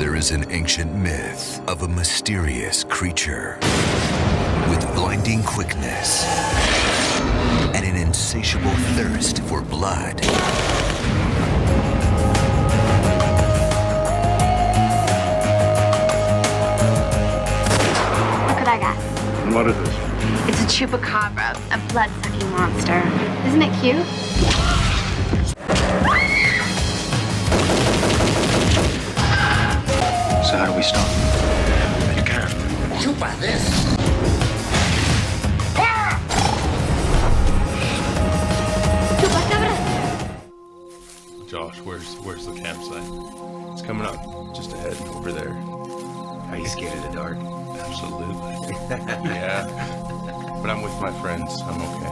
There is an ancient myth of a mysterious creature with blinding quickness and an insatiable thirst for blood. Look what I got. What is this? It's a Chupacabra, a blood-sucking monster. Isn't it cute? So how do we stop? You can. Chupa this. Chupacabra! Josh, where's the campsite? It's coming up just ahead over there. Are you scared of the dark? Absolutely. Yeah. But I'm with my friends. I'm okay.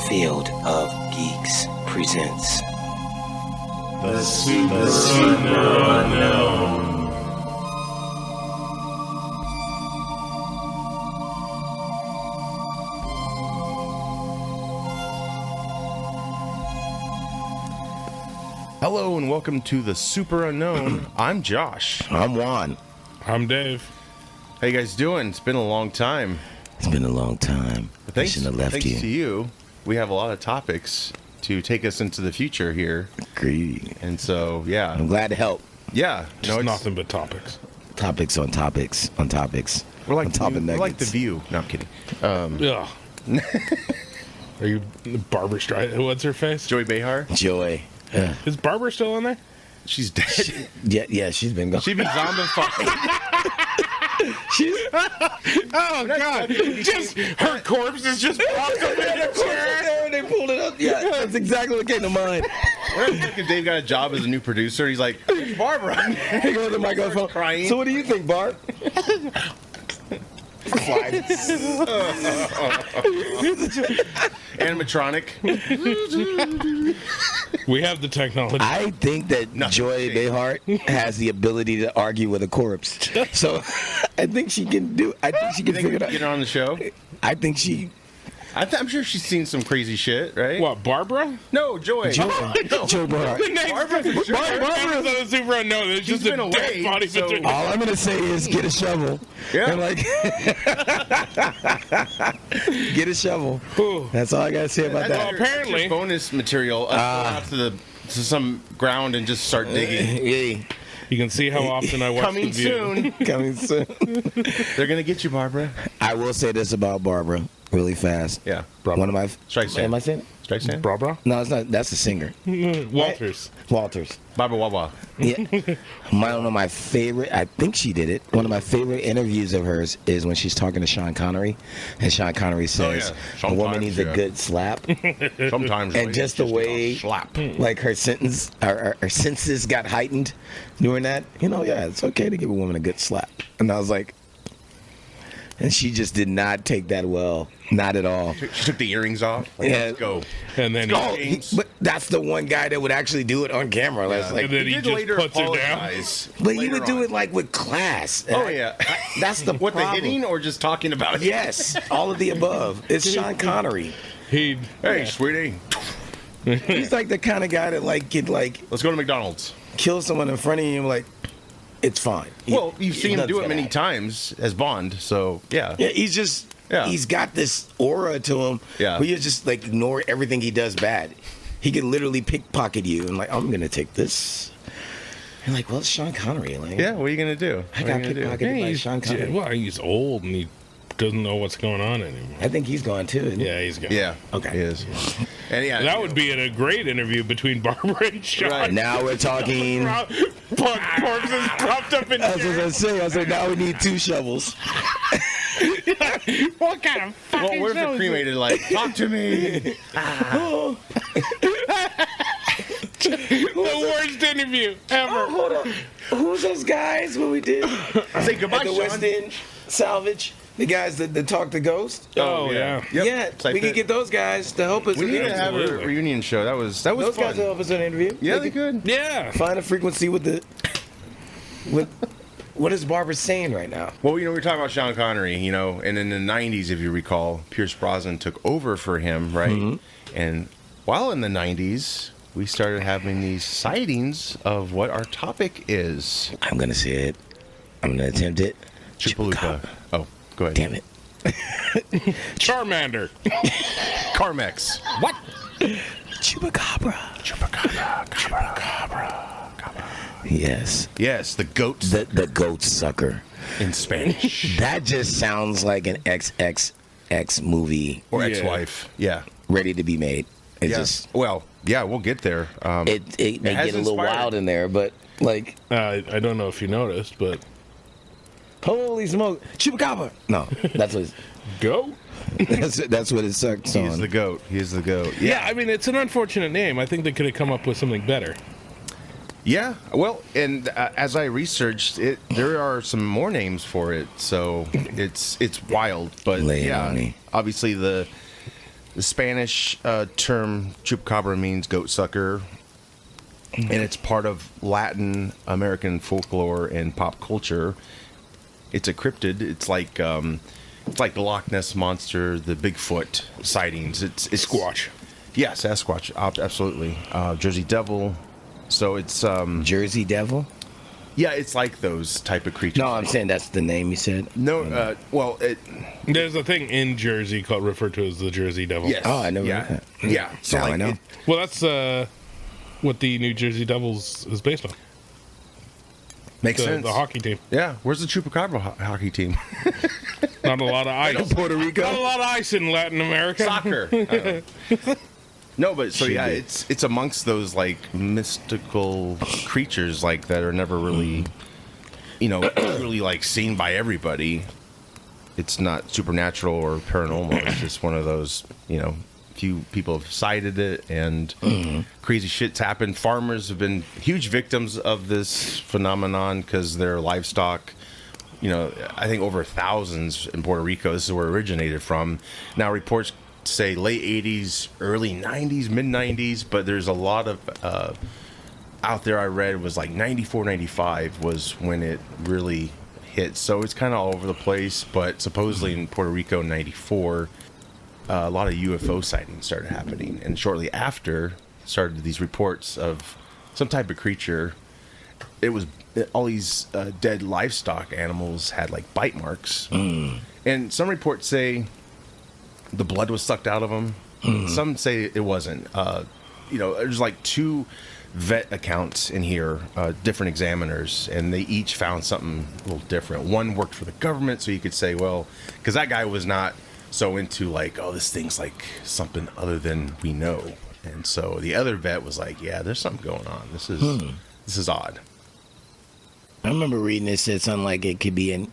Field of Geeks presents The Super Unknown. Hello and welcome to the Super Unknown. I'm Josh. I'm Juan. I'm Dave. How you guys doing? It's been a long time. It's been a long time. I shouldn't have left thanks you. to you, we have a lot of topics to take us into the future here. Agreed. And so, yeah. I'm glad to help. Yeah. Just it's nothing but topics. Topics on topics on topics. We're like, on top of we're like The nuggets. View. No, I'm kidding. Yeah. Are you Barbara Streisand? What's her face? Joy Behar? Joy. Is Barbara still on there? She's dead. Yeah, she's been gone. She'd be zombified. Oh God! Just her corpse is just popped up in a chair. They pulled it up. Yeah, that's exactly what came to mind. Fucking Dave got a job as a new producer. He's like, "It's Barbara." He goes to the microphone. Crying. So what do you think, Barb? Animatronic. We have the technology. I think that Nothing Joy to say. Behar has the ability to argue with a corpse. So I think she can do. I think she You can think we figure can it get her out. on the show? I think she. I'm sure she's seen some crazy shit, right? What, Barbara? No, Joy. Joy, No. Joy Behar. The next Barbara for sure. Barbara's on the Super Unknown. There's She's just a been dead away, body so- between. All I'm gonna say is get a shovel. Yeah. And like, get a shovel. Ooh. That's all I gotta say about That's that. your- apparently- that's your bonus material. Go out to some ground and just start digging. Hey, You can see how often I watch Coming The View. soon. coming soon. They're gonna get you, Barbara. I will say this about Barbara, really fast. Yeah. One of my. Streisand. Am I saying it? Strike Stand? Barbara? No, it's not. That's the singer, Walters. Walters. Barbara Wawa. Yeah. One of my favorite, I think she did it. One of my favorite interviews of hers is when she's talking to Sean Connery. And Sean Connery says, yeah. a woman Sometimes, needs a yeah. good slap. Sometimes. And ladies just the need a way, slap. like her sentence, her senses got heightened during that. You know, yeah, it's okay to give a woman a good slap. And I was like, and she just did not take that well. Not at all. She took the earrings off. Like, Yeah. Let's go. And then Go. he, But that's the one guy that would actually do it on camera. That's like, and then he did just later puts her down. apologize. but he later would do on. it like with class. Oh, yeah. That's the What, the problem. hitting or just talking about it? Yes, all of the above. It's Sean Connery. He Hey, sweetie. He's like the kind of guy that like could like Let's go to McDonald's. kill someone in front of you and like, it's fine. Well, you've seen him nothing's do it gonna many happen. times as Bond, so yeah. Yeah, he's just he's got this aura to him. Yeah. Where you just like ignore everything he does bad. He could literally pickpocket you and like, I'm gonna take this. And like, well, it's Sean Connery. Like, Yeah, what are you gonna do? I What got are you gonna do? pickpocketed by Sean Connery. well, he's old and he doesn't know what's going on anymore. I think he's gone too. Isn't he? Yeah, he's gone. Yeah. Okay. He is. And yeah, That would be a great interview between Barbara and Sean. Right. Now we're talking. Corpses propped up in That's what I chairs. was saying. I said now we need 2 shovels. What kind of fucking Well, what if show the is cremated like talk to me? The worst interview ever. Hold on. Who's those guys when we did Say goodbye, at the Sean. West End Salvage? The guys that talk to Ghost? Oh, yeah. Yep. Yeah, Type we can it. get those guys to help us. We with need the to have a Absolutely. reunion show. That was those fun. guys will help us with an interview. Yeah, they could. Yeah. Find a frequency with the. With what is Barbara saying right now? Well, we were talking about Sean Connery, and in the 90s, if you recall, Pierce Brosnan took over for him, right? Mm-hmm. And while in the 90s, we started having these sightings of what our topic is. I'm gonna say it. I'm gonna attempt it. Chupacabra. Oh, go ahead. Damn it. Charmander. Carmex. What? Chupacabra. Yes. Yes, the goat The goat sucker. in Spanish. That just sounds like an XXX movie Or Yeah. ex-wife. Yeah. ready to be made. It Yeah. just Well, yeah, we'll get there. it may has get a little inspired- wild in there, but like I don't know if you noticed, but holy smoke, Chupacabra. No, that's what go. that's what it sucks He on. is the goat. He is the goat. Yeah, I mean, it's an unfortunate name. I think they could have come up with something better. Yeah, well, and as I researched it, there are some more names for it, so it's wild. But Lay it on me. obviously the Spanish term chupacabra means goat sucker, and it's part of Latin American folklore and pop culture. It's a cryptid. It's like the Loch Ness monster, the Bigfoot sightings. It's Squatch. Yeah, Sasquatch, absolutely. Jersey Devil. So it's Jersey Devil? yeah, it's like those type of creatures. No, I'm saying that's the name you said. No, well, There's a thing in Jersey called referred to as the Jersey Devil. yes. Oh, I never yeah, heard that. Yeah, so Now like I know. Well, that's what the New Jersey Devils is based on. makes sense. The hockey team. Yeah, where's the Chupacabra hockey team? Not a lot of ice. Puerto Rico? Not a lot of ice in Latin America. Soccer. No, but so yeah, Should be. it's amongst those like mystical creatures like that are never really, really like seen by everybody. It's not supernatural or paranormal. It's just one of those, few people have cited it, and crazy shit's happened. Farmers have been huge victims of this phenomenon because their livestock. I think over thousands in Puerto Rico. This is where it originated from. Now reports say late 80s, early 90s, mid 90s, but there's a lot of out there I read was like 94, 95 was when it really hit. So it's kind of all over the place, but supposedly in Puerto Rico in 94, a lot of UFO sightings started happening. And shortly after started these reports of some type of creature. It was all these dead livestock animals had like bite marks. And some reports say the blood was sucked out of them. Some say it wasn't. There's like 2 vet accounts in here, different examiners, and they each found something a little different. One worked for the government, so you could say, well, because that guy was not so into like, oh, this thing's like something other than we know. And so the other vet was like, yeah, there's something going on. This is odd. I remember reading it said something like it could be an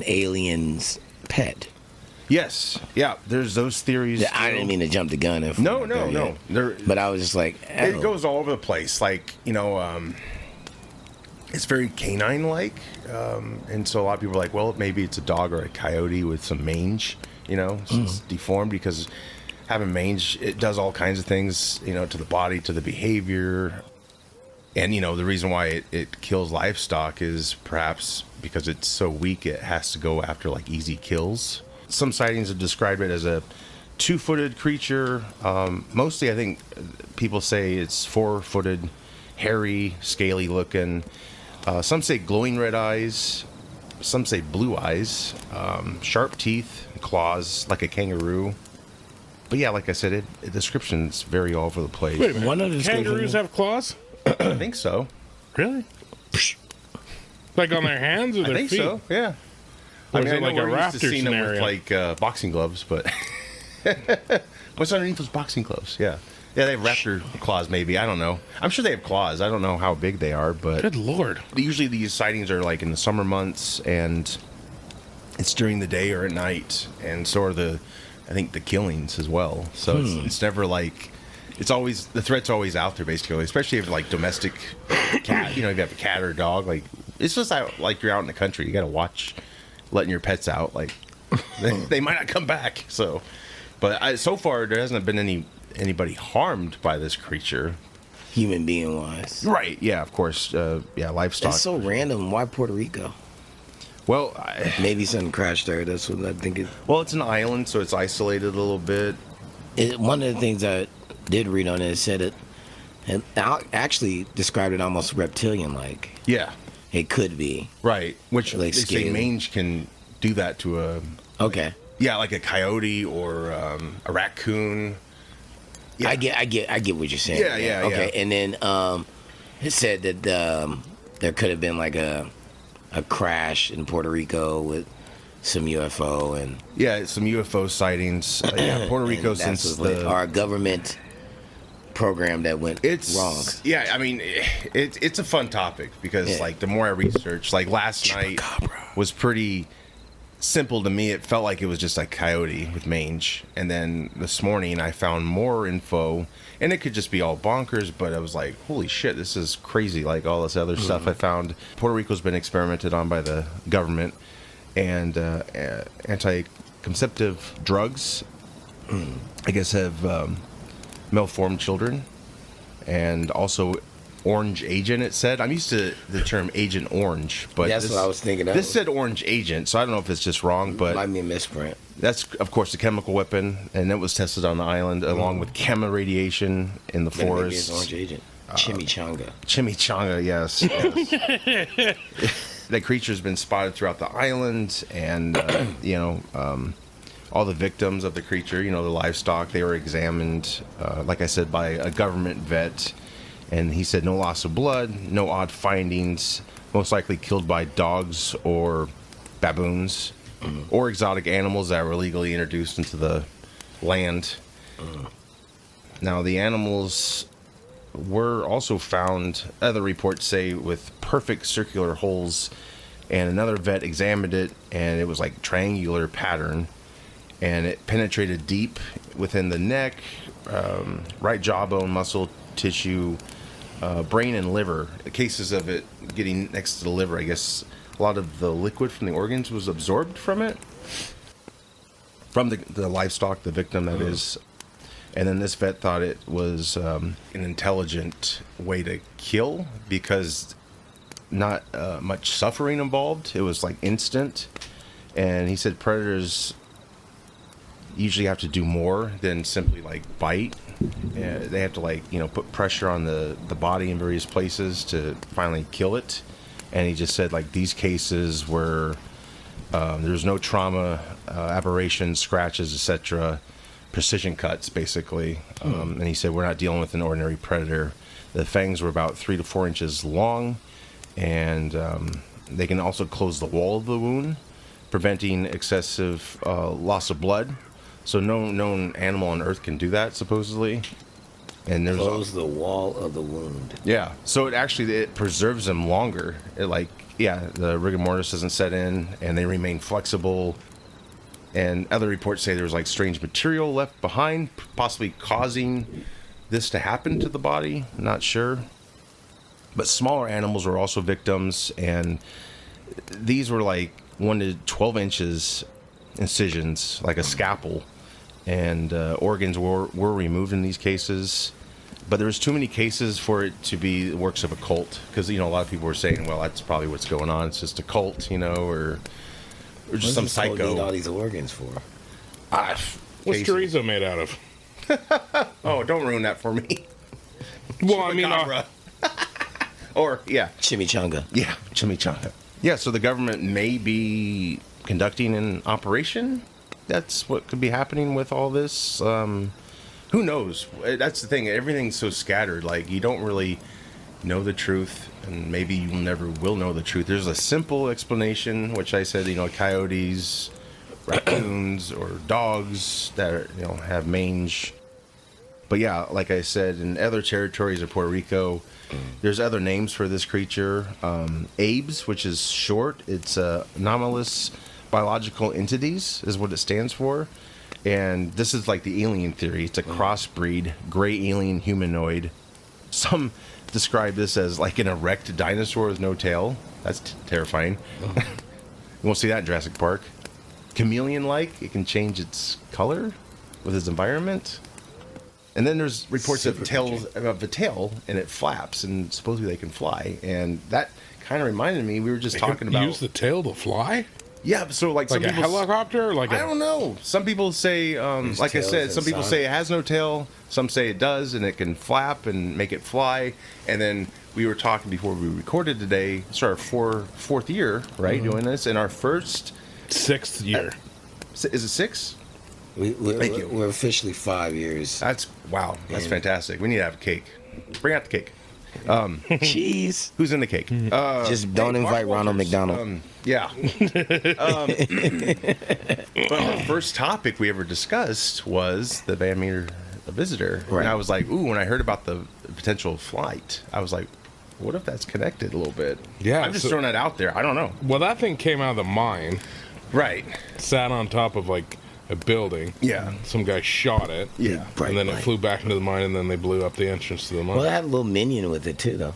alien's pet. Yes, yeah. There's those theories. Yeah, I didn't mean to jump the gun. No. But I was just like, It goes all over the place. Like, it's very canine-like. And so a lot of people are like, well, maybe it's a dog or a coyote with some mange, so it's deformed because having mange, it does all kinds of things, to the body, to the behavior. And, the reason why it kills livestock is perhaps because it's so weak, it has to go after, like, easy kills. Some sightings have described it as a 2-footed creature. Mostly, I think people say it's 4-footed, hairy, scaly looking. Some say glowing red eyes. Some say blue eyes. Sharp teeth, claws, like a kangaroo. But yeah, like I said, the description's very all over the place. Wait a minute. One of the Kangaroos have claws? I think so. Really? Like on their hands or their I think feet? so, yeah. Or is it I know like a we're used to raptor seeing them with scenario? like boxing gloves, but what's underneath those boxing gloves? Yeah, they have raptor claws. Maybe, I don't know. I'm sure they have claws. I don't know how big they are, but Good Lord. usually these sightings are like in the summer months, and it's during the day or at night, and so are I think the killings as well. So it's never like. It's always, the threat's always out there, basically, especially if like domestic cat, if you have a cat or a dog, like it's just like you're out in the country. You got to watch letting your pets out. Like they might not come back. So, but so far there hasn't been anybody harmed by this creature. human being wise. Right. Yeah, of course. Livestock. It's so random. Why Puerto Rico? Well, Maybe something crashed there. That's what I think. it's an island, so it's isolated a little bit. One of the things I did read on it said it And I actually described it almost reptilian-like. Yeah, It could be. right. Which Like they say scaly. mange can do that to a Okay. like a coyote or a raccoon. Yeah. I get what you're saying. Yeah. Okay. And then it said that there could have been like a crash in Puerto Rico with some UFO and Yeah, some UFO sightings. Puerto Rico and that's since what- the our government program that went it's wrong. Yeah, I mean, it's a fun topic because Yeah. like the more I research, like last night was pretty simple to me. It felt like it was just a coyote with mange, and then this morning I found more info, and it could just be all bonkers. But I was like, holy shit, this is crazy! Like all this other stuff I found. Puerto Rico's been experimented on by the government, and anti-conceptive drugs, I guess, have malformed children, and also orange agent. It said I'm used to the term Agent Orange, but That's what I was thinking of. This said orange agent, so I don't know if it's just wrong, but Might be a misprint. that's of course a chemical weapon, and it was tested on the island along with gamma radiation in the Then maybe it's forest. orange agent. Chimichanga. Chimichanga, yes. That creature's been spotted throughout the island, and all the victims of the creature, the livestock, they were examined, like I said, by a government vet, and he said no loss of blood, no odd findings, most likely killed by dogs or baboons or exotic animals that were illegally introduced into the land. Now, the animals were also found, other reports say, with perfect circular holes, and another vet examined it, and it was like triangular pattern, and it penetrated deep within the neck, right jawbone, muscle tissue, brain and liver. Cases of it getting next to the liver, I guess a lot of the liquid from the organs was absorbed from it, from the livestock, the victim, that is. And then this vet thought it was an intelligent way to kill because not much suffering involved. It was like instant. And he said predators usually have to do more than simply like bite. They have to put pressure on the body in various places to finally kill it. And he just said like these cases where there was no trauma, aberrations, scratches, etc., precision cuts basically. And he said we're not dealing with an ordinary predator. The fangs were about 3 to 4 inches long, and they can also close the wall of the wound, preventing excessive loss of blood. So no known animal on Earth can do that, supposedly. And there's Close the wall of the wound. yeah. So it preserves them longer. The rigor mortis doesn't set in, and they remain flexible. And other reports say there's like strange material left behind, possibly causing this to happen to the body. Not sure. But smaller animals were also victims, and these were like 1 to 12 inches incisions, like a scalpel, and organs were removed in these cases. But there was too many cases for it to be the works of a cult, because a lot of people were saying, well, that's probably what's going on. It's just a cult, or just some What's this cult need psycho. all these organs for? What's chorizo made out of? Oh, don't ruin that for me. Well, I mean, Chupacabra. Or Chimichanga. yeah, chimichanga. Yeah, so the government may be conducting an operation. That's what could be happening with all this. Who knows? That's the thing. Everything's so scattered. Like, you don't really know the truth, and maybe you never will know the truth. There's a simple explanation, which I said, coyotes, raccoons, or dogs that are, have mange. But yeah, like I said, in other territories of Puerto Rico, there's other names for this creature. ABES, which is short. It's anomalous biological entities, is what it stands for. And this is like the alien theory. It's a crossbreed, gray alien humanoid. Some describe this as like an erect dinosaur with no tail. That's terrifying. You won't see that in Jurassic Park. Chameleon-like, it can change its color with its environment. And then there's reports of the tail, and it flaps, and supposedly they can fly. And that kind of reminded me, we were just talking about... Use the tail to fly? Yeah, so like some Like a people, helicopter? Like I don't know. Some people say, like I tails said, some people inside. say it has no tail. Some say it does, and it can flap and make it fly. And then we were talking before we recorded today. It's our fourth year, right, doing this, and our first 6th year. is it 6? Thank you. We're officially 5 years. That's wow. That's fantastic. We need to have a cake. Bring out the cake. Cheese. Who's in the cake? Just don't invite Ronald McDonald. Yeah. But the first topic we ever discussed was the Van Meter visitor. Right. And I was like, ooh, when I heard about the potential flight, I was like, what if that's connected a little bit? Yeah, I'm just so- throwing that out there. I don't know. Well, that thing came out of the mine, Right. sat on top of like a building. Yeah. Some guy shot it. Yeah. Bright And then it light. flew back into the mine, and then they blew up the entrance to the mine. Well, it had a little minion with it too, though.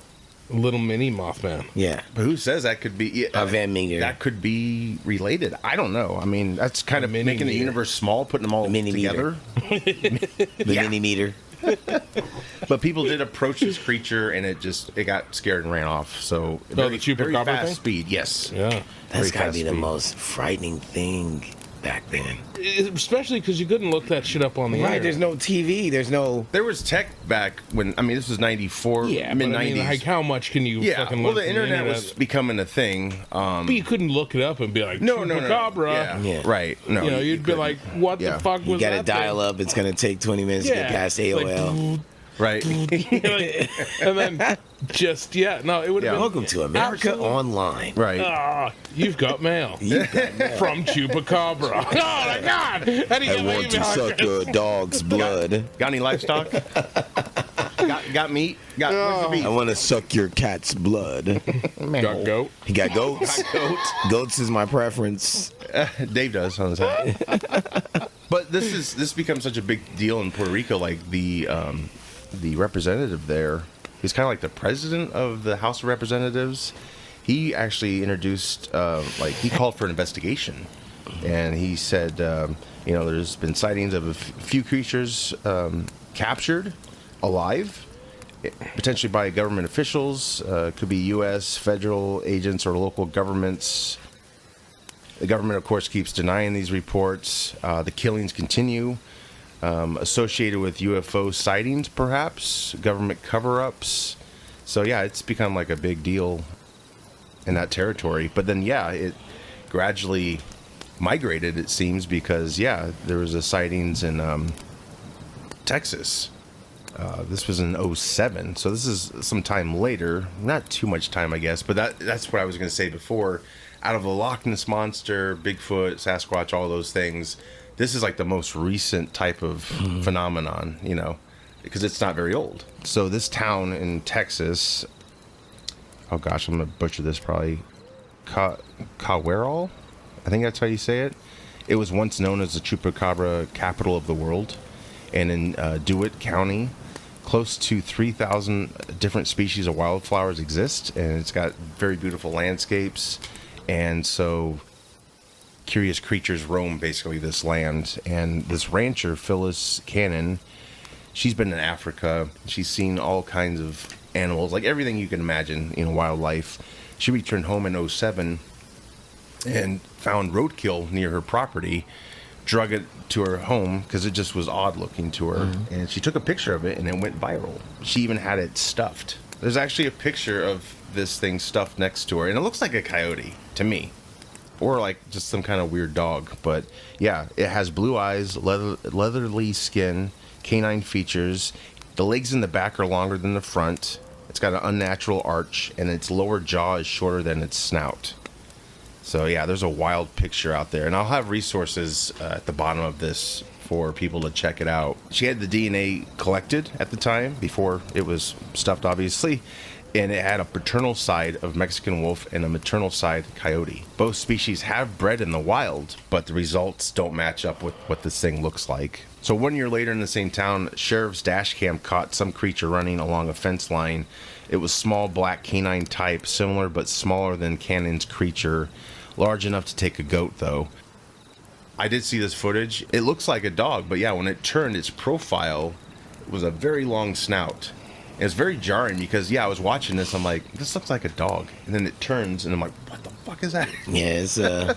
Little mini Mothman. Yeah. But who says that could be A Van Meter. That could be related. I don't know. I mean, that's kind of mini making the meter. universe small, putting them all Mini together. The mini meter. But people did approach this creature, and it got scared and ran off. So the Chupacabra fast thing? speed. Yes. Yeah. That's Very gotta fast be the speed. most frightening thing back then. Especially because you couldn't look that shit up on the Right, internet. there's no TV, there's no... There was tech back when, I mean, this was 94, Yeah, mid but I 90s. mean, like, how much can you Yeah, fucking well, learn the from internet was becoming a thing. But you couldn't look it up and be like, No. Chupacabra. Yeah, Yeah. right. No, You know, you'd be couldn't. like, what Yeah. the fuck You was gotta that dial thing? up, it's gonna take 20 minutes to get past AOL. Right. And then just, it would have been... Welcome to America Online. Right. Ah, you've got mail. From Chupacabra. Oh my God! How do you get my email address? your dog's blood. Got any livestock? got meat? Where's the meat? I want to suck your cat's blood. Got goat. He got goats. Goats. Goats is my preference. Dave does on his hat. But this becomes such a big deal in Puerto Rico. Like the representative there, he's kind of like the president of the House of Representatives. He actually introduced, he called for an investigation, and he said, there's been sightings of a few creatures captured alive, potentially by government officials. Could be U.S. federal agents or local governments. The government, of course, keeps denying these reports. The killings continue, associated with UFO sightings, perhaps, government cover-ups. So, yeah, it's become like a big deal in that territory. But then, it gradually migrated, it seems, because, there was a sightings in Texas. This was in 07, so this is some time later. Not too much time, I guess, but that's what I was going to say before. Out of the Loch Ness Monster, Bigfoot, Sasquatch, all those things, this is like the most recent type of phenomenon, because it's not very old. So this town in Texas, oh gosh, I'm going to butcher this probably, Cawerol? I think that's how you say it. It was once known as the Chupacabra capital of the world. And in DeWitt County, close to 3,000 different species of wildflowers exist, and it's got very beautiful landscapes. And so curious creatures roam basically this land. And this rancher, Phyllis Cannon, she's been in Africa. She's seen all kinds of animals, like everything you can imagine, wildlife. She returned home in 07 and found roadkill near her property, drug it to her home because it just was odd looking to her. And she took a picture of it, and it went viral. She even had it stuffed. There's actually a picture of this thing stuffed next to her, and it looks like a coyote to me, or like just some kind of weird dog. But yeah, it has blue eyes, leathery skin, canine features. The legs in the back are longer than the front. It's got an unnatural arch, and its lower jaw is shorter than its snout. So yeah, there's a wild picture out there, and I'll have resources at the bottom of this for people to check it out. She had the DNA collected at the time, before it was stuffed, obviously, and it had a paternal side of Mexican wolf and a maternal side coyote. Both species have bred in the wild, but the results don't match up with what this thing looks like. So 1 year later in the same town, sheriff's dash cam caught some creature running along a fence line. It was small black canine type, similar but smaller than Cannon's creature. Large enough to take a goat, though. I did see this footage. It looks like a dog, but yeah, when it turned, its profile was a very long snout. It's very jarring because, I was watching this, I'm like, this looks like a dog. And then it turns, and I'm like, what the fuck is that? Yeah, it's a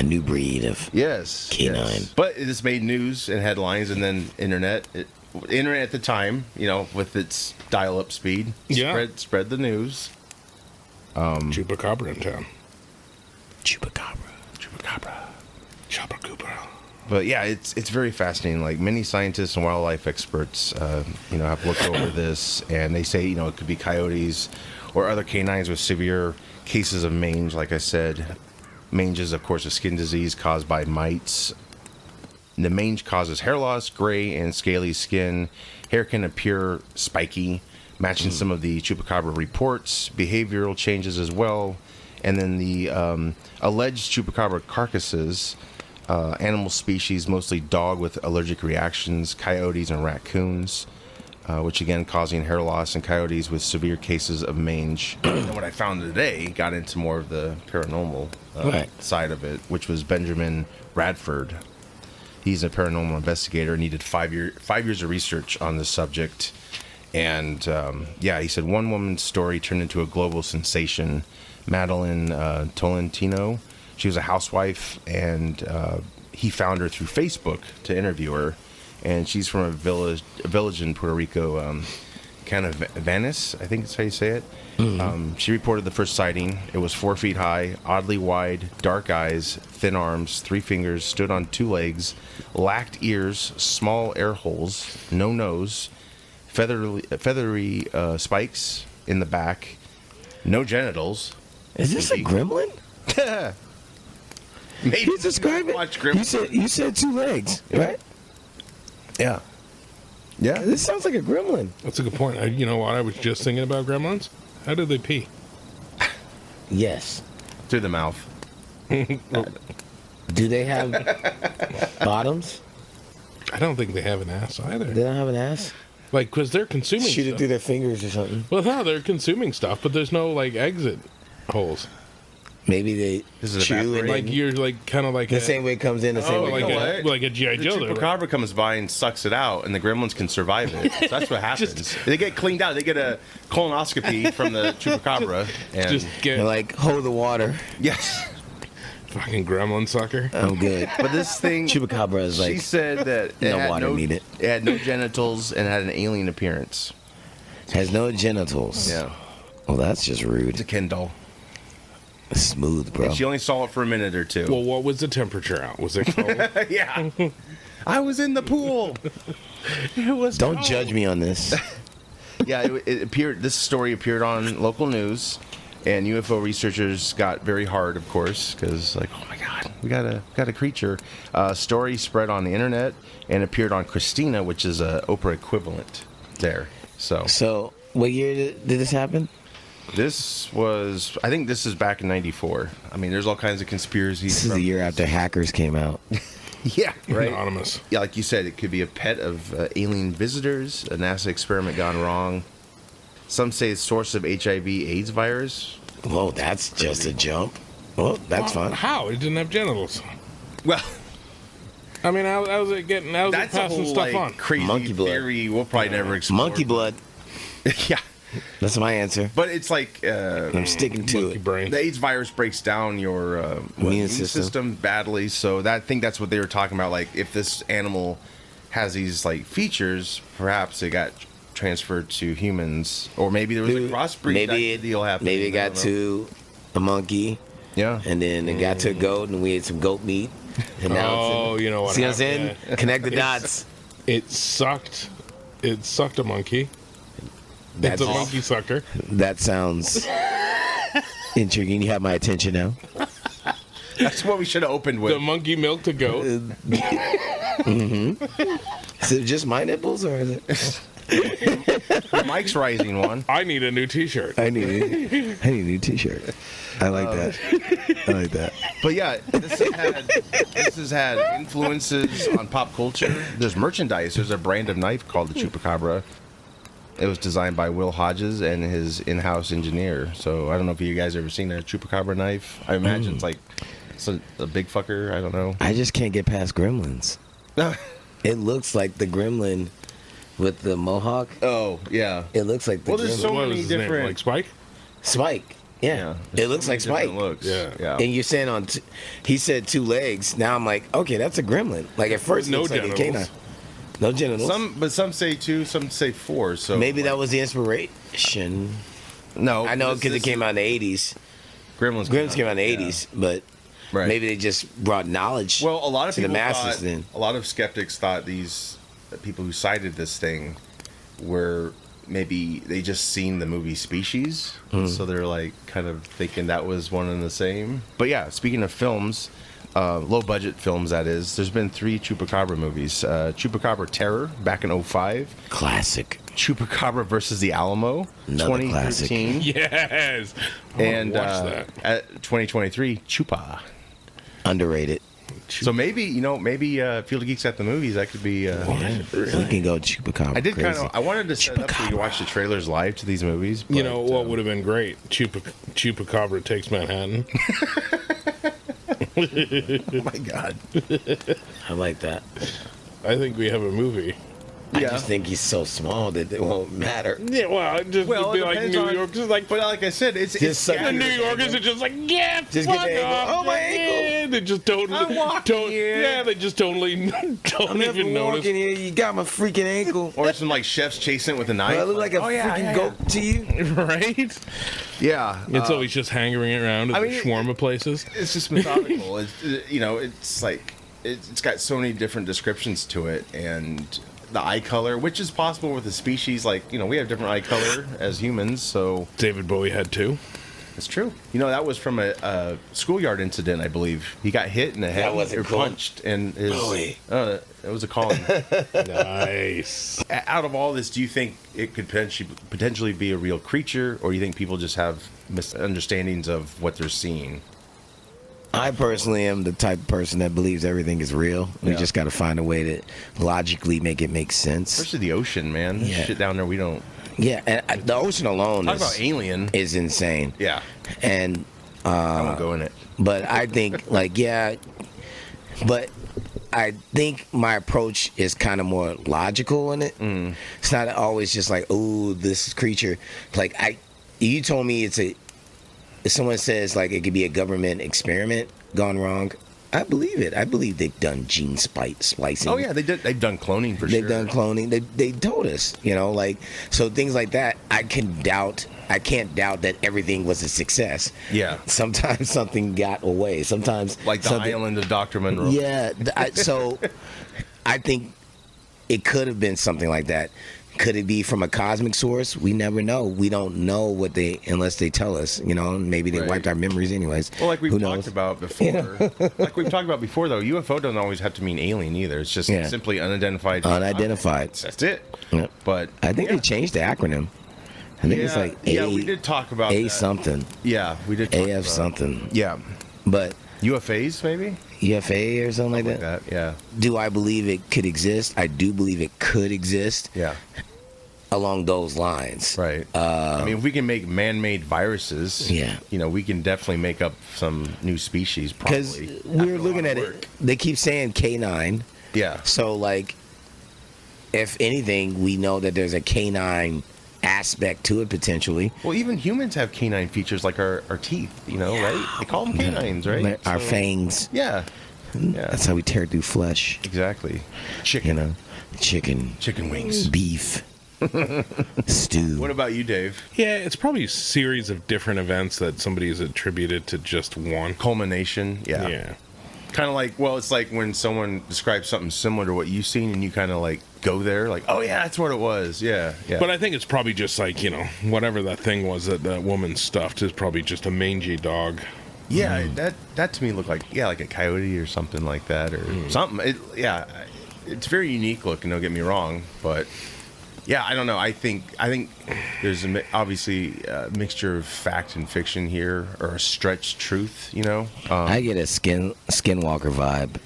new breed of Yes. canine. Yes. But it just made news and headlines, and then internet at the time, with its dial-up speed, spread the news. Chupacabra in town. Chupacabra. Chupacabra. But yeah, it's very fascinating. Like many scientists and wildlife experts, have looked over this, and they say it could be coyotes or other canines with severe cases of mange. Like I said, mange is of course a skin disease caused by mites. The mange causes hair loss, gray and scaly skin. Hair can appear spiky, matching some of the Chupacabra reports. Behavioral changes as well, and then the alleged Chupacabra carcasses. Animal species, mostly dog with allergic reactions, coyotes and raccoons, which again causing hair loss, and coyotes with severe cases of mange. And what I found today got into more of the paranormal side of it, which was Benjamin Radford. He's a paranormal investigator and he did 5 years of research on this subject. And he said one woman's story turned into a global sensation. Madeline Tolentino. She was a housewife, and he found her through Facebook to interview her. And she's from a village in Puerto Rico, Canaveses, I think that's how you say it. Mm-hmm. She reported the first sighting. It was 4 feet high, oddly wide, dark eyes, thin arms, 3 fingers, stood on 2 legs, lacked ears, small air holes, no nose, feathery spikes in the back, no genitals. Is this a gremlin? Maybe. He's describing. You said 2 legs, right? Yeah. Yeah. This sounds like a gremlin. That's a good point. You know what? I was just thinking about gremlins. How do they pee? Yes. Through the mouth. Do they have bottoms? I don't think they have an ass either. They don't have an ass? Like, because they're consuming Shoot stuff. it through their fingers or something. Well, no, they're consuming stuff, but there's no, exit holes. Maybe they chew and like you're kind of like the same way it comes in, the same way it goes. like a G.I. Joe. The Chupacabra comes by and sucks it out, and the gremlins can survive it. So that's what happens. They get cleaned out. They get a colonoscopy from the Chupacabra, and Just get hold the water. Yes. Fucking gremlin sucker. I'm good. But this thing, Chupacabra is she said that it had no genitals and had an alien appearance. Has no genitals. Yeah. Well, that's just rude. It's a Ken doll. Smooth, bro. And she only saw it for a minute or two. Well, what was the temperature out? Was it cold? Yeah. I was in the pool. It was Don't cold. judge me on this. Yeah, it appeared. This story appeared on local news, and UFO researchers got very hard, of course, because oh my God, we got a creature. Story spread on the internet and appeared on Christina, which is a Oprah equivalent there. So what year did this happen? This was, I think this is back in '94. I mean, there's all kinds of conspiracies. This is the year after Hackers came out. Yeah, right. Anonymous. Yeah, like you said, it could be a pet of alien visitors, a NASA experiment gone wrong. Some say it's source of HIV/AIDS virus. Whoa, that's just a jump. Well, that's fun. How? It didn't have genitals. Well, I mean, how's it that's a passing whole stuff on? crazy Monkey blood. theory we'll probably never explore. Monkey blood. Yeah. That's my answer. But it's like I'm sticking to Monkey it. brain. the AIDS virus breaks down your immune system badly. So I think that's what they were talking about. Like if this animal has these features, perhaps it got transferred to humans, or maybe there was a crossbreed deal happening. Maybe it got to a monkey. Yeah. And then it got to a goat, and we ate some goat meat. And now You know what? see what I'm saying? Yeah. Connect the dots. It sucked a monkey. It's a monkey sucker. That sounds intriguing. You have my attention now. That's what we should have opened with. The monkey milked a goat. Mm-hmm. Is it just my nipples, or is it? Mike's rising one. I need a new T-shirt. I need a new T-shirt. I like that. But yeah, this has had influences on pop culture. There's merchandise. There's a brand of knife called the Chupacabra. It was designed by Will Hodges and his in-house engineer. So I don't know if you guys ever seen a Chupacabra knife. I imagine it's a big fucker. I don't know. I just can't get past gremlins. It looks like the gremlin with the mohawk. Oh yeah. It looks like the Well, there's gremlin. so What many was his name? different. Like Spike? Spike. Yeah, it looks like Spike. Looks. Yeah. And you're saying he said 2 legs. Now I'm like, okay, that's a gremlin. Like at first, it No looks like a genitals. canine. No genitals. But some say 2, some say 4. So Maybe that was the inspiration. No, I know this- because it this came is- out in the 80s. Gremlins came out in the 80s, but Right. maybe they just brought knowledge Well, a lot of to the people masses thought, then. a lot of skeptics thought these people who cited this thing were maybe they just seen the movie Species, so they're like kind of thinking that was one and the same. But yeah, speaking of films, low budget films that is, there's been 3 Chupacabra movies. Chupacabra Terror back in 2005, Classic. Chupacabra versus the Alamo, Another 2013, Yes. I wanna and watch that. at 2023 Chupa. Underrated. So maybe Field of Geeks at the movies. That could be. We can go Chupacabra. I did crazy. kind of. I wanted to set it up so you watch the trailers live to these movies. You but, know what would have been great? Chupacabra takes Manhattan. Oh my god. I like that. I think we have a movie. I just think he's so small that it won't matter. Yeah, well, it just Well, would be it like depends New on- York. Just like, But like I said, it's suck the scattered. New Yorkers are just like, yeah, Just fuck get the ankle. off. Oh, my ankle. Yeah, they just don't. Yeah, they just totally don't I'm even notice. walking here. You got my freaking ankle. Or some like chefs chasing it with a knife. I look like a freaking goat to you. Right? Yeah. It's always just hanging around at I the mean, shawarma places. It's just methodical. It's like it's got so many different descriptions to it, and the eye color, which is possible with the species. Like we have different eye color as humans, so David Bowie had 2. it's true. That was from a schoolyard incident, I believe. He got hit in the head. That wasn't or cool. punched, and his. Bowie. It was a calling. Nice. Out of all this, do you think it could potentially be a real creature, or do you think people just have misunderstandings of what they're seeing? I personally am the type of person that believes everything is real. We Yeah. just got to find a way to logically make it make sense. Especially the ocean, man. Yeah. Shit down there, we don't. Yeah, and the ocean alone Talk about alien. is insane. Yeah, And I won't go in it. but I think but I think my approach is kind of more logical in it. It's not always just like, oh, this creature. Like you told me if someone says like it could be a government experiment gone wrong, I believe it. I believe they've done gene splicing. Oh yeah, they did. They've done cloning for They've sure. done cloning. They told us, so things like that. I can't doubt that everything was a success. Yeah. Sometimes something got away. Sometimes Like the something, island of Dr. Monroe. Yeah. So I think it could have been something like that. Could it be from a cosmic source? We never know. We don't know unless they tell us. Maybe they Right. wiped our memories anyways. Well, like we've Who talked knows? about before. Like we've talked about before, though, UFO doesn't always have to mean alien either. It's just Yeah. simply unidentified. Unidentified. That's it. Yep. But I think they changed the acronym. I think it's like we did talk about A that. something. Yeah, we did. Talk AF about, something. Yeah, But UFAs maybe. UFA or something like that. Yeah, Do I believe it could exist? I do believe it could exist yeah. along those lines. Right. I mean, if we can make man-made viruses, Yeah. we can definitely make up some new species. Because Probably. we were looking at it. They keep saying K9. Yeah. So, like, if anything, we know that there's a canine aspect to it potentially. Well, even humans have canine features like our teeth. Right? They call them canines, right? Like our So- fangs. Yeah. Yeah. That's how we tear through flesh. Exactly. Chicken. Chicken, Chicken wings. beef, stew. What about you, Dave? Yeah, it's probably a series of different events that somebody has attributed to just one. Culmination. Yeah. Kind of like, it's like when someone describes something similar to what you've seen, and you kind of like go there, like, oh yeah, that's what it was. Yeah, yeah. But I think it's probably just like, whatever that thing was that woman stuffed is probably just a mangy dog. yeah, that to me looked like like a coyote or something like that, or something. It's very unique looking. Don't get me wrong, but yeah, I don't know. I think there's obviously a mixture of fact and fiction here, or a stretched truth. I get a skinwalker vibe.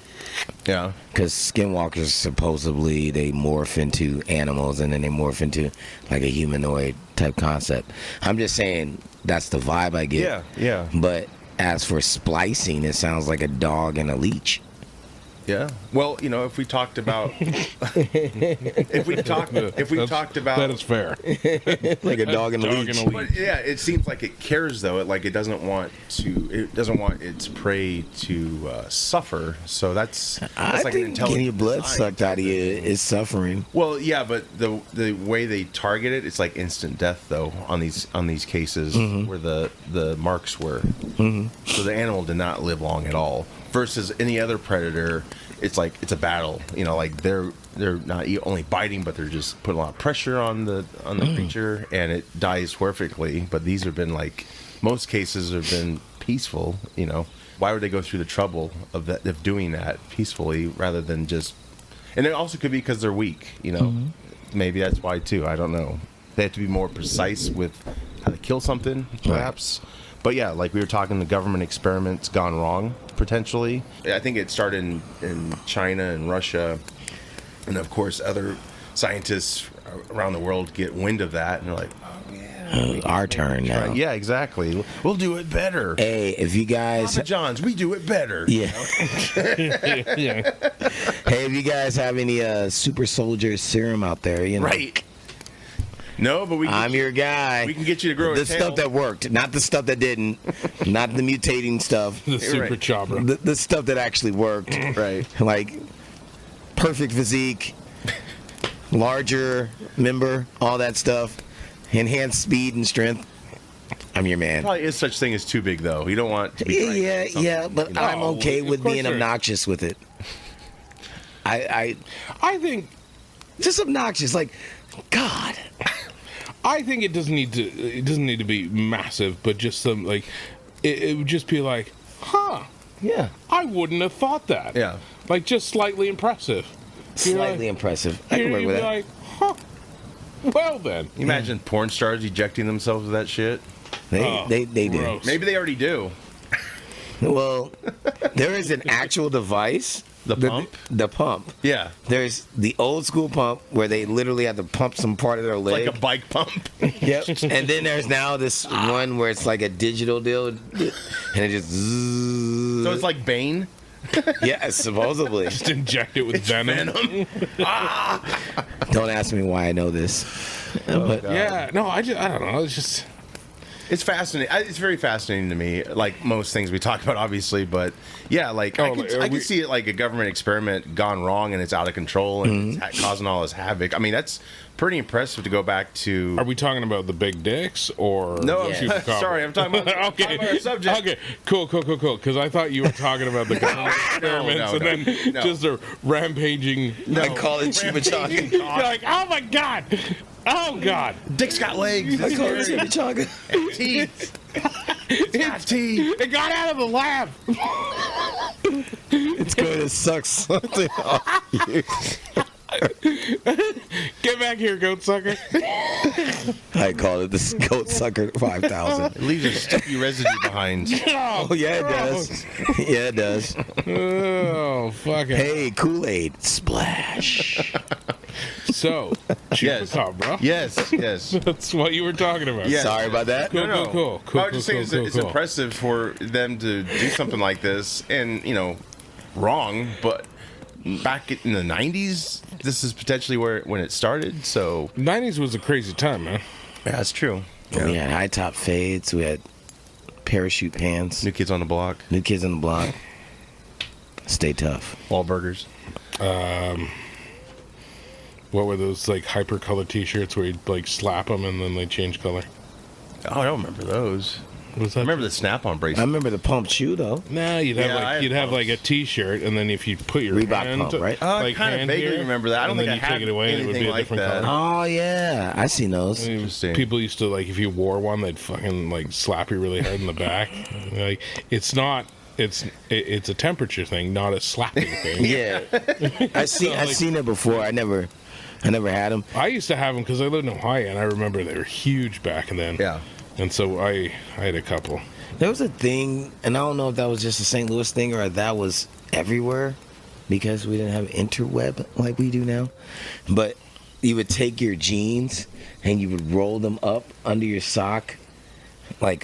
Yeah. Because skinwalkers supposedly they morph into animals and then they morph into like a humanoid type concept. I'm just saying that's the vibe I get. Yeah, yeah. But as for splicing, it sounds like a dog and a leech. Yeah. Well, if we talked about if we talked about that is fair. Like a dog in a leash. But yeah, it seems like it cares though. It doesn't want its prey to suffer. So that's I like an think intelligent getting your blood design. sucked out of you is suffering. Well, yeah, but the way they target it, it's like instant death though on these cases where the marks were. So the animal did not live long at all. Versus any other predator, it's like it's a battle. Like they're not only biting, but they're just putting a lot of pressure on the creature, and it dies horrifically. But these have been most cases have been peaceful. Why would they go through the trouble of doing that peacefully rather than just? And it also could be because they're weak. Maybe that's why too. I don't know. They have to be more precise with how to kill something, perhaps. Right. But yeah, like we were talking, the government experiments gone wrong, potentially. I think it started in China and Russia. And of course, other scientists around the world get wind of that. And they're like, oh, yeah. Our turn now. Yeah, exactly. We'll do it better. Hey, if you guys... Papa John's, we do it better. Yeah. Yeah. Hey, if you guys have any super soldier serum out there, Right. No, but I'm your guy. We can get you to grow the a tail. stuff that worked, not the stuff that didn't, not the mutating stuff. The Chupacabra. The stuff that actually worked. Right. Like perfect physique, larger member, all that stuff, enhanced speed and strength. I'm your man. Probably is such thing as too big though. You don't want to be Yeah, but I'm okay with being obnoxious with it. I think just obnoxious, like God. I think it doesn't need to be massive, but just some it would just be like, Yeah. I wouldn't have thought that. Yeah. Like just slightly impressive. Slightly impressive. I can work with that. Like, well then. You imagine porn stars ejecting themselves with that shit? They do. Gross. Maybe they already do. Well, there is an actual device. The pump? The pump. Yeah. There's the old school pump where they literally have to pump some part of their leg. Like a bike pump. Yep. And then there's now this one where it's like a digital deal, and it just. So it's like Bane? Yeah, supposedly. Just inject it with venom. Don't ask me why I know this. But Yeah, no, I don't know. It's just. It's fascinating. It's very fascinating to me, like most things we talk about, obviously. But yeah, I could see it like a government experiment gone wrong and it's out of control and it's causing all this havoc. I mean, that's pretty impressive to go back to. Are we talking about the big dicks or No, Chupacabra? sorry, I'm talking about, Okay. our subject. Okay, cool. Because I thought you were talking about the government experiments and then just a rampaging. I call it Chupacabra. You're like, oh my god, oh god, Dick's got legs. I call it Chupacabra. Teeth. It's got teeth. it got out of the lab. It's going to suck something off you. Get back here, goat sucker. I call it the Goat Sucker 5000. It leaves a sticky residue behind. Oh Yeah, it does. Yeah, it does. Oh, fuck it. Hey, Kool-Aid, splash. So, Chupacabra. Yes. That's what you were talking about. Yeah. Sorry about that. Cool. I was just saying it's impressive for them to do something like this, and wrong, but back in the 90s, this is potentially when it started. So 90s was a crazy time, man. yeah, that's true. We had high top fades. We had parachute pants. New Kids on the Block, New Kids on the Block. Stay tough. Wahlburgers. What were those hyper color T-shirts where you'd slap them and then they change color? Oh, I don't remember those. Was that? I remember the Snap-on I bracelet. remember the pump shoe though. Nah, you'd have Yeah, I had you'd have pumps. a T-shirt, and then if you put your Reebok hand, pump, right? I kind of hand vaguely here, remember that. I don't and think I then you had take it away, and it would anything be a like different that. color. Oh yeah, I seen those. Interesting. People used to if you wore one, they'd fucking slap you really hard in the back. It's not. It's a temperature thing, not a slapping thing. Yeah, I seen it before. I never had them. I used to have them because I lived in Ohio, and I remember they were huge back then. Yeah. And so I had a couple. There was a thing, and I don't know if that was just a St. Louis thing or that was everywhere because we didn't have interweb like we do now. But you would take your jeans and you would roll them up under your sock like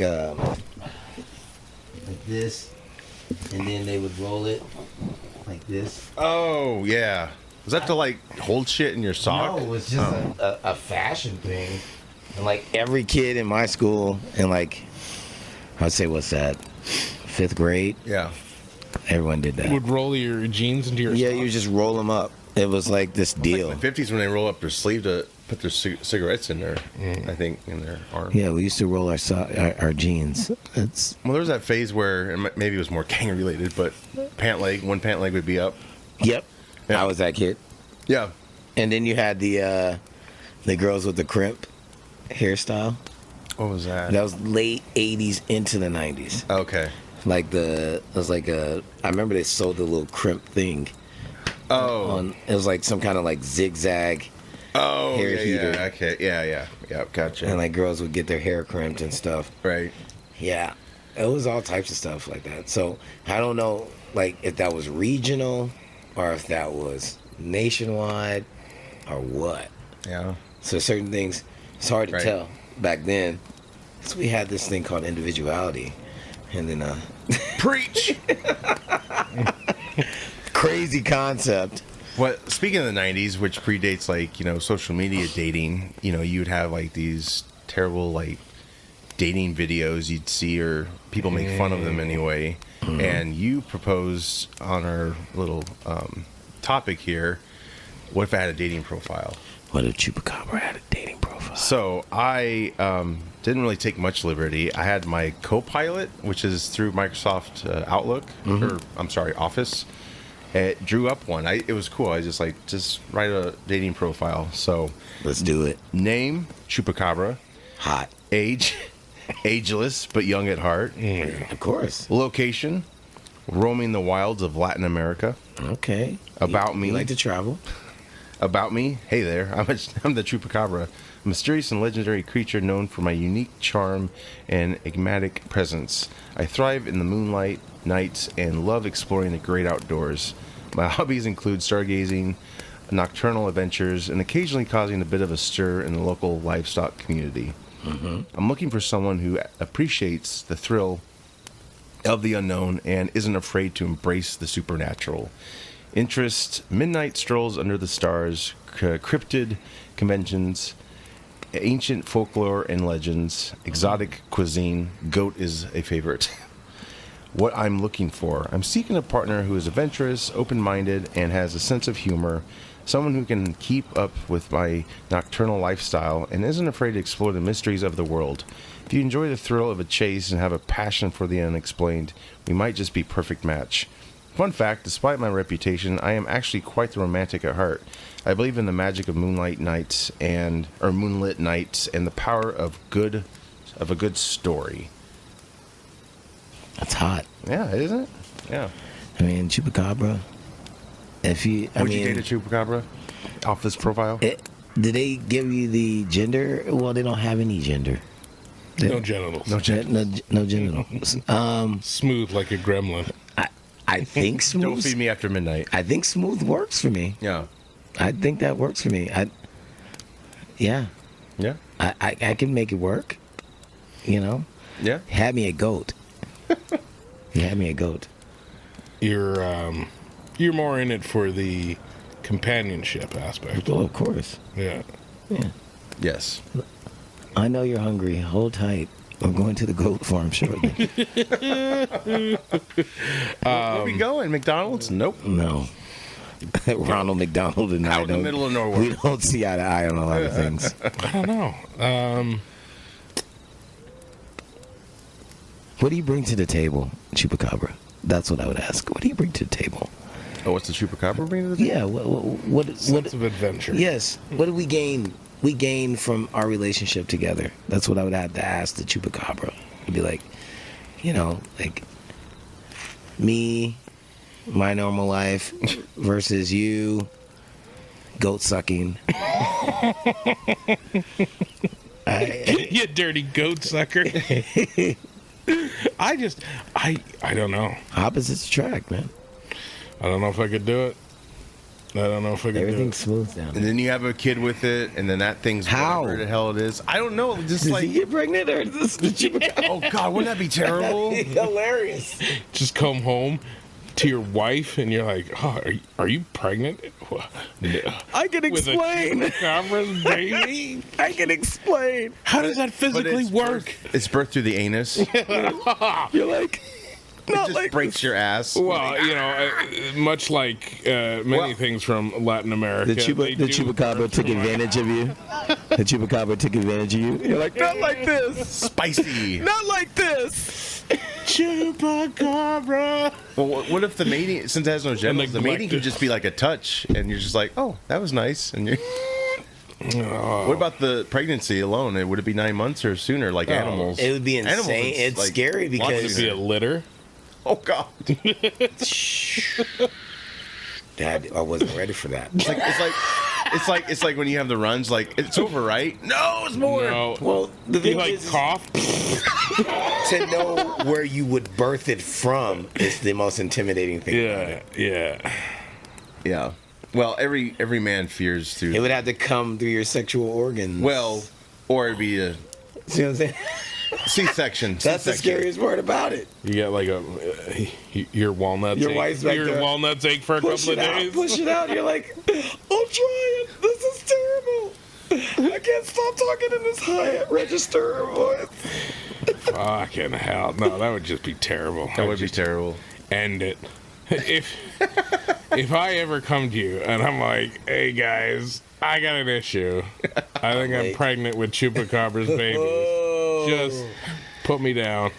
this, and then they would roll it like this. Oh yeah. Was that to like hold shit in your sock? No, it was just a fashion thing. And like every kid in my school, and like, I'd say, what's that? 5th grade? Yeah. Everyone did that. Would roll your jeans into your Yeah, socks? you just roll them up. It was like this deal. Like in the 50s when they roll up their sleeve to put their cigarettes in there, I think, in their arm. Yeah, we used to roll our jeans. It's Well, there was that phase where and maybe it was more gang related, but one pant leg would be up. Yep. Yeah. I was that kid. Yeah. And then you had the girls with the crimp hairstyle. What was that? That was late 80s into the 90s. Okay. Like it was like I remember they sold the little crimp thing. Oh. It was like some kind of like zigzag Oh, hair yeah, heater. yeah. Okay. Yeah. Gotcha. And like girls would get their hair crimped and stuff. Right. Yeah. It was all types of stuff like that. So I don't know like if that was regional or if that was nationwide or what. Yeah. So certain things, it's hard to Right. tell back then. So we had this thing called individuality. And then Preach. crazy concept. What? Speaking of the '90s, which predates like social media dating, you'd have like these terrible like dating videos you'd see, or people make fun of them anyway. And you proposed on our little topic here. What if I had a dating profile? What if Chupacabra had a dating profile? So I didn't really take much liberty. I had my Copilot, which is through Microsoft Outlook, or I'm sorry, Office. It drew up one. It was cool. I just write a dating profile. So Let's do it. name Chupacabra, Hot. age ageless but young at heart, Of course. location roaming the wilds of Latin America. Okay. About You me. like to travel? About me, hey there, I'm the Chupacabra, a mysterious and legendary creature known for my unique charm and enigmatic presence. I thrive in the moonlight nights and love exploring the great outdoors. My hobbies include stargazing, nocturnal adventures, and occasionally causing a bit of a stir in the local livestock community. I'm looking for someone who appreciates the thrill of the unknown and isn't afraid to embrace the supernatural. Interest: midnight strolls under the stars, cryptid conventions, ancient folklore and legends, exotic cuisine. Goat is a favorite. What I'm looking for: I'm seeking a partner who is adventurous, open-minded, and has a sense of humor. Someone who can keep up with my nocturnal lifestyle and isn't afraid to explore the mysteries of the world. If you enjoy the thrill of a chase and have a passion for the unexplained, we might just be a perfect match. Fun fact, despite my reputation, I am actually quite the romantic at heart. I believe in the magic of moonlit nights and the power of a good story. That's hot. Yeah, isn't it? Yeah. I mean, Chupacabra. Would you date a Chupacabra off this profile? Did they give you the gender? Well, they don't have any gender. No genitals. No gender. No genitals. Smooth like a gremlin. I think smooth. Don't feed me after midnight. I think smooth works for me. Yeah. I think that works for me. Yeah. Yeah. I can make it work. Yeah. Had me a goat. You had me a goat. You're more in it for the companionship aspect. Oh, of course. Yeah. Yeah. Yes. I know you're hungry. Hold tight. I'm going to the goat farm shortly. Where we going? McDonald's? Nope. No. Ronald McDonald and I Out in the don't. middle of nowhere. We don't see eye to eye on a lot of things. I don't know. What do you bring to the table, Chupacabra? That's what I would ask. What do you bring to the table? Oh, what's the Chupacabra bringing to the Yeah. What Sense of adventure. Yes. What do we gain? We gain from our relationship together. That's what I would have to ask the Chupacabra. It'd be like, like me, my normal life versus you, goat sucking. You dirty goat sucker. I don't know. Opposites attract, man. I don't know if I could do it. I don't know if I could Everything's do it. smooth down And there. then you have a kid with it, and then that thing's How? whatever the hell it is. I don't know. Just Does like, he get pregnant or is this the Chupacabra? oh God, wouldn't that be terrible? Hilarious. Just come home, to your wife, and you're like, "Oh, are you pregnant?" No. I can explain. Chupacabras, baby. I can explain. How does that physically work? It's birth through the anus. You're like, It not just like breaks your ass. Well, much like many things from Latin America. the chupacabra took advantage of you. The chupacabra took advantage of you. You're like, not like this. Spicy. Not like this. Chupacabra. Well, what if the mating, since it has no genitals, the mating could just be like a touch, and you're just like, oh, that was nice, and you're. What about the pregnancy alone? Would it be 9 months or sooner, like animals? It would be insane. Animals, It's like, scary Would because it be a litter? Oh God! Dad, I wasn't ready for that. It's like when you have the runs. Like it's over, right? No, it's more. No. Well, the You thing like is, cough? to know where you would birth it from is the most intimidating thing. about it. Yeah. Yeah. Well, every man fears through. It would have to come through your sexual organs. Well, or it'd be a See what I'm saying? C-section. That's the scariest part about it. You got like your walnuts. Your wife's back your there. walnuts ache for a Push couple it of out, days. push it out. You're like, I'm trying. This is terrible. I can't stop talking in this high register voice. Fucking hell! No, that would just be terrible. That would be terrible. End it. If I ever come to you and I'm like, hey guys, I got an issue. I think I'm pregnant with Chupacabra's baby. Just put me down.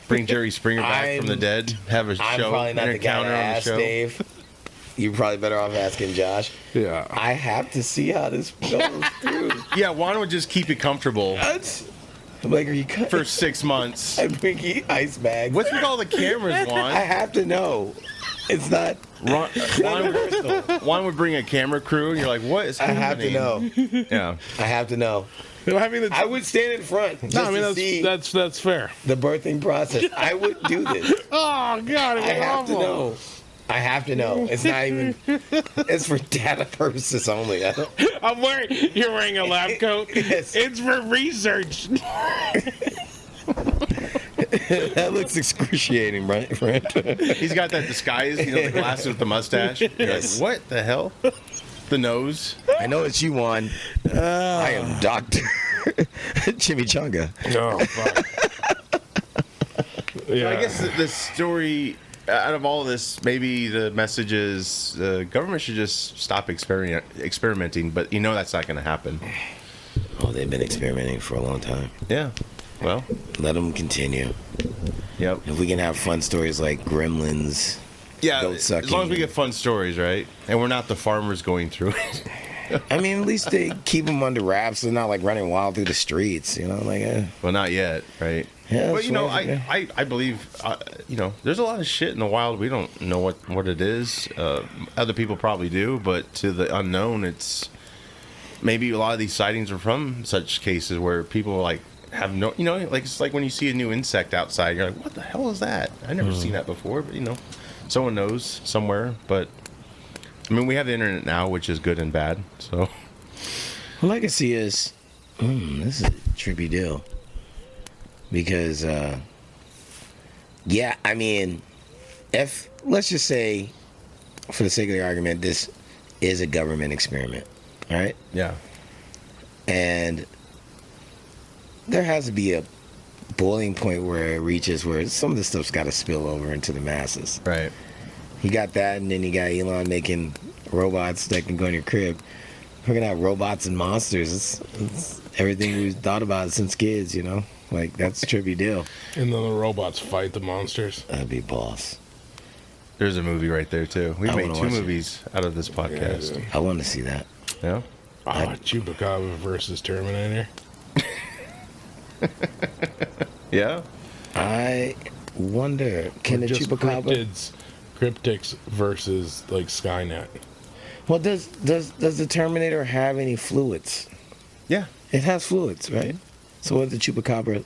Bring Jerry Springer back from the dead. Have a show. I'm probably not the guy to ask, Dave. You're probably better off asking Josh. Yeah. I have to see how this goes through. Yeah, Juan would just keep you comfortable I'm like, are you cutting? for 6 months. I bring you ice bags. What's with all the cameras, Juan? I have to know. It's not. Juan would bring a camera crew, and you're like, "What is I happening?" have to know. Yeah. I have to know. I mean, I would stand in front just no, I mean to see that's fair. the birthing process. I would do this. Oh God, I have to know. I have to know. It's not even. It's for data purposes only. You're wearing a lab coat. Yes. It's for research. That looks excruciating, right, friend? He's got that disguise, the glasses with the mustache. You're Yes. like, what the hell? The nose. I know it's you, Juan. I am Dr. Chimichanga. Oh fuck. Yeah. I guess the story, out of all of this, maybe the message is the government should just stop experimenting, but that's not going to happen. Oh, they've been experimenting for a long time. Yeah. Well, Let them continue. yep. If we can have fun stories like Gremlins. Yeah, Goat as long as sucking. we get fun stories, right? And we're not the farmers going through it. I mean, at least they keep them under wraps. They're not like running wild through the streets, Well, not yet, right? Yeah, But, that's I believe, there's a lot of shit in the wild. We don't know what it is. Other people probably do, but to the unknown, it's maybe a lot of these sightings are from such cases where people have no, like it's like when you see a new insect outside, you're like, what the hell is that? I never seen that before, but someone knows somewhere. But I mean, we have the internet now, which is good and bad. So legacy is, this is a trippy deal. Because, I mean, if, let's just say, for the sake of the argument, this is a government experiment, all right? yeah, And there has to be a boiling point where it reaches where some of this stuff's got to spill over into the masses. right. You got that, and then you got Elon making robots that can go in your crib. We're gonna have robots and monsters. It's everything we've thought about since kids, Like, that's a trippy deal. And then the robots fight the monsters. That'd be boss. There's a movie right there too. We've I made wanna 2 watch it. movies out of this podcast. I want to see that. Yeah. Chupacabra versus Terminator. Yeah. I wonder, can Or the just chupacabra? cryptids versus like Skynet. Well, does the Terminator have any fluids? Yeah. It has fluids, right? So what the chupacabra?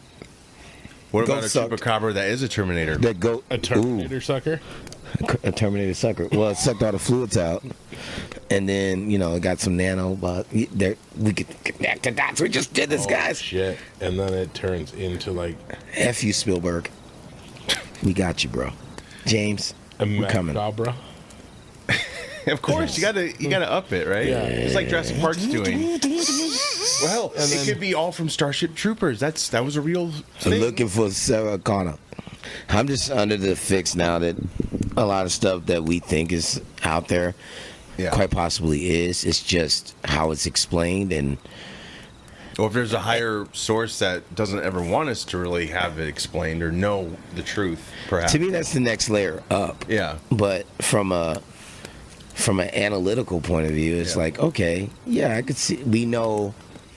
What Goat about a sucked. chupacabra that is a Terminator? That goat. A Terminator sucker. A Terminator sucker. Well, it sucked all the fluids out, and then it got some nano. But there, we could connect the dots. We just did this, guys. Shit. And then it turns into like F you, Spielberg. We got you, bro. James, we're coming. Chupacabra. Of course, you gotta up it, right? Yeah. It's like Jurassic Park's doing. Well, it could be all from Starship Troopers. That was a real thing. Looking for Sarah Connor. I'm just under the fix now that a lot of stuff that we think is out there quite possibly is. It's just how it's explained, and Or if there's a higher source that doesn't ever want us to really have it explained or know the truth, perhaps. to me that's the next layer up. Yeah. But from an analytical point of view, it's like, okay, yeah, I could see. We know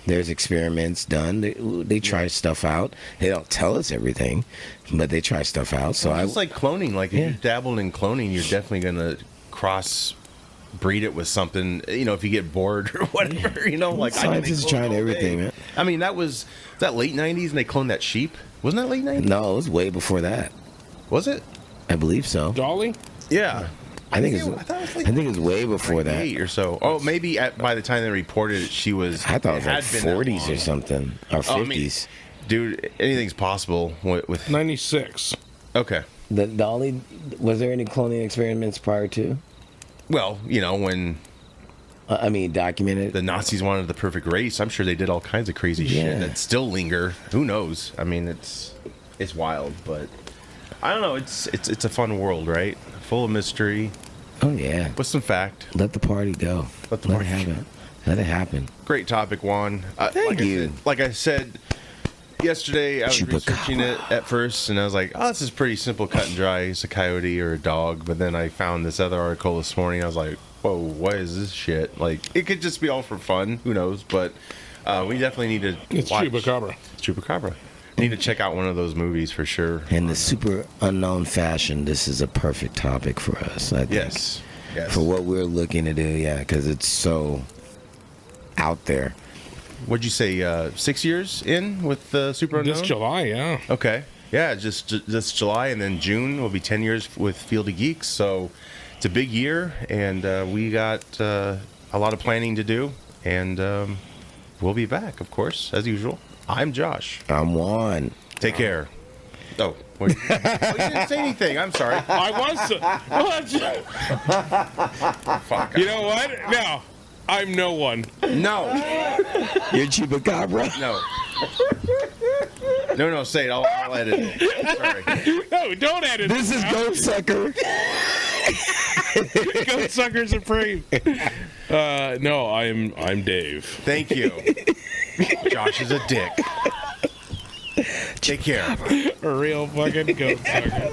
there's experiments done. They try stuff out. They don't tell us everything, but they try stuff out. So It's like cloning. Like if you dabbled in cloning, you're definitely gonna breed it with something. If you get bored or whatever. Like scientists trying everything, man. I mean, was that late '90s, and they cloned that sheep. Wasn't that late '90s? No, it was way before that. Was it? I believe so. Dolly? Yeah. I think it was way before that. 8 or so. Oh, maybe by the time they reported it, she was. I thought it was like had been that 40s or long. something, or 50s. Dude, anything's possible with 96. Okay. The Dolly, was there any cloning experiments prior to? Well, when I mean, documented. the Nazis wanted the perfect race, I'm sure they did all kinds of crazy Yeah. shit that still linger. Who knows? I mean, it's wild, but I don't know. It's a fun world, right? Full of mystery, Oh yeah. with some fact. Let the party go. Let the party it happen. Let it happen. Great topic, Juan. Thank you. Like I said yesterday, I was Chupacabra. researching it at first, and I was like, "Oh, this is pretty simple, cut and dry. It's a coyote or a dog." But then I found this other article this morning. I was like, "Whoa, what is this shit?" Like, it could just be all for fun. Who knows? But we definitely need to. It's watch. Chupacabra. It's Chupacabra. Need to check out one of those movies for sure. In the super unknown fashion, this is a perfect topic for us, I think. Yes. For what we're looking to do, yeah, because it's so out there. What'd you say? 6 years in with the Super Unknown? This July, yeah. Okay. Yeah, just this July, and then June will be 10 years with Field of Geeks. So it's a big year, and we got a lot of planning to do, and we'll be back, of course, as usual. I'm Josh. I'm Juan. Take care. Oh, well, you didn't say anything. I'm sorry. I was. Fuck. You know what? No. I'm no one. No. You're Chupacabra? No. No, say it. I'll edit it. Sorry. No, don't edit This is Goat Sucker. Goat Sucker Supreme. No, I'm Dave. Thank you. Josh is a dick. Take care. A real fucking goat sucker.